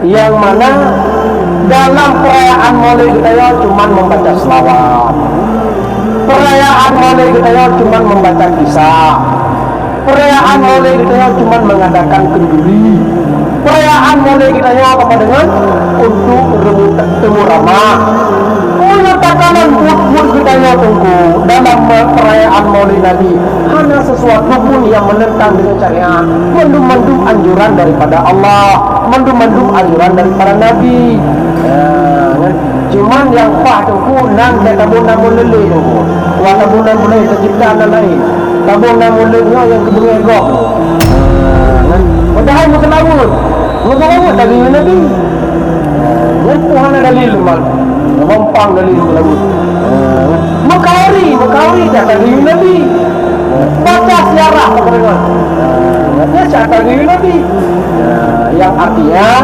yang mana dalam perayaan Maulid kita ya cuman membaca selawat, perayaan Maulid kita ya cuman membaca kisah, perayaan Maulid kita ya cuman mengadakan kenduri, perayaan Maulid kita ya apa dengan untuk temu ramah. Takanan buat kita ya tunggu dalam perayaan Maulid Nabi hanya sesuatu pun yang menentang dengan syariat, mendum anjuran daripada Allah, mendum anjuran daripada Nabi. Cuman yang pah tunggu nang tabun lele tunggu, wa tabun mulai tercipta lain, tabun mulai yang kedua ego. Padahal bukan laut dari Nabi. Yang Tuhan ada dalil mal. Gampang dalil lagu. Makauri kata dari Nabi. Baca sejarah apa dengan. Baca kata dari Nabi. Yang artinya